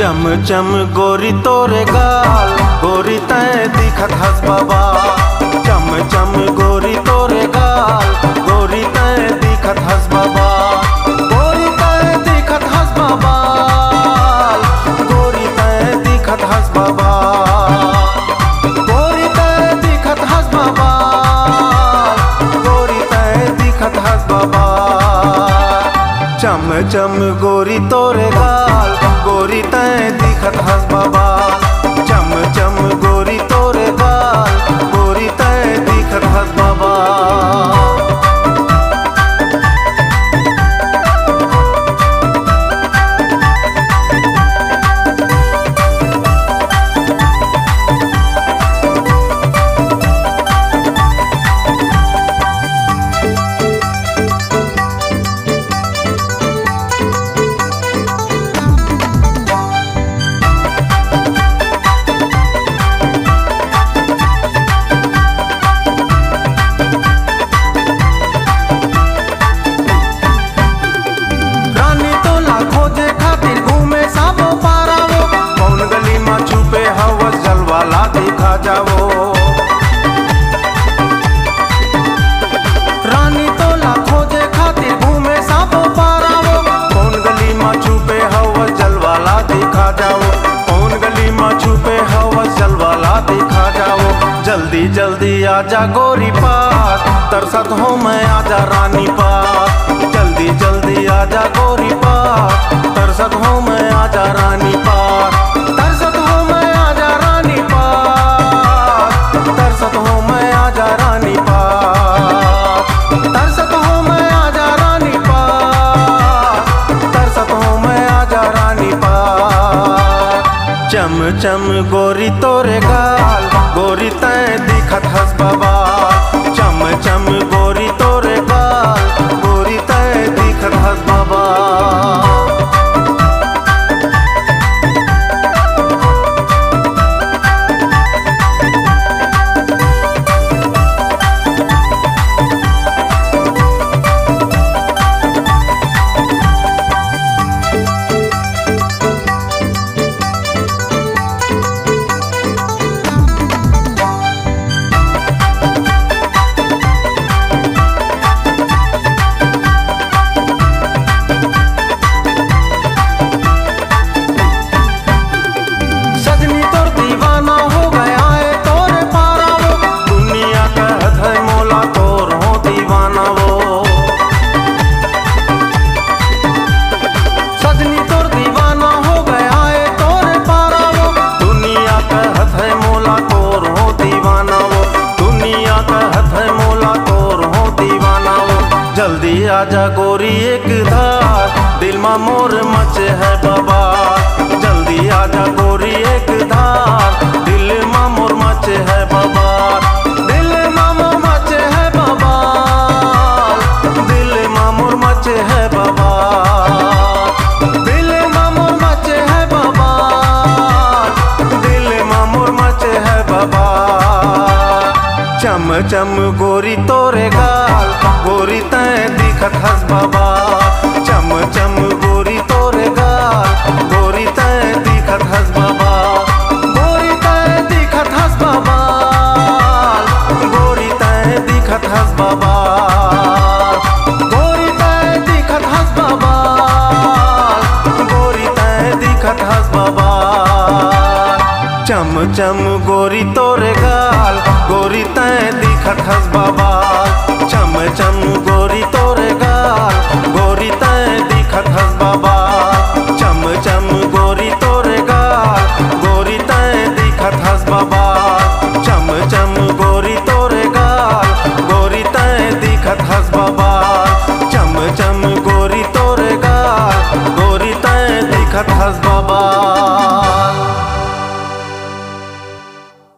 चम चम गोरी तोरे गाल, गोरी तय दिखत हस बाबा। चम चम गोरी तोरे गाल, गोरी तय दिखत हस बाबा। गोरी तय दिखत हस बाबा, गोरी तय दिखत हस बाबा। गोरी तय दिखत हस बाबा, गोरी तय दिखत हस बाबा। चम चम गोरी तोरे गाल, गोरी तय दिखत हस बाबा। चम चम गोरी तोरे गाल, गोरी तय दिखत हस बाबा। जावो रानी तो लाखों जे खातिर घूमे साबो पारावो। कौन गली में छुपे हवा जलवाला दिखा जाओ, कौन गली में छुपे हवा जलवाला दिखा जाओ। जल्दी जल्दी आजा गोरी पास, तरसत हो मैं आजा रानी पास। जल्दी जल्दी आजा गोरी पास, तरसत हो मैं आजा रानी पास। तरसत हो मैं आजा रानी पास, तरसत हो मैं आजा रानी पास। तरसत हो मैं आजा रानी पास, तरसत हो मैं आजा रानी पास। चम चम गोरी तोरे गाल, गोरी तय दिखत हस बाबा। चम चम गोरी तोरे गाल, गोरी तय दिखत हस बाबा। जल्दी आजा गोरी एक धार, दिल में मोर मचे है बाबा। जल्दी आजा गोरी एक धार, दिल में मोर मचे है बाबा। दिल में मोर मचे है बाबा, दिल में मोर मचे है बाबा। दिल में मोर मचे है बाबा, दिल में मोर मचे है बाबा। चम चम गोरी तोरे गाल, गोरी तय दिखत हस बाबा। चम चम गोरी तोरे गाल, गोरी तय दिखत हस बाबा। गोरी तय दिखत हस बाबा, गोरी तय दिखत हस बाबा। गोरी तय दिखत हस बाबा, गोरी तय दिखत हस बाबा। चम चम गोरी तोरे गाल, गोरी तय दिखत हस बाबा। चम चम गोरी तोरे गाल, गोरी तय दिखत हस बाबा। चम चम गोरी तोरे गाल, गोरी तय दिखत हस बाबा। चम चम गोरी तोरे गाल, गोरी तय दिखत हस बाबा। चम चम गोरी तोरे गाल, गोरी तय दिखत हस बाबा।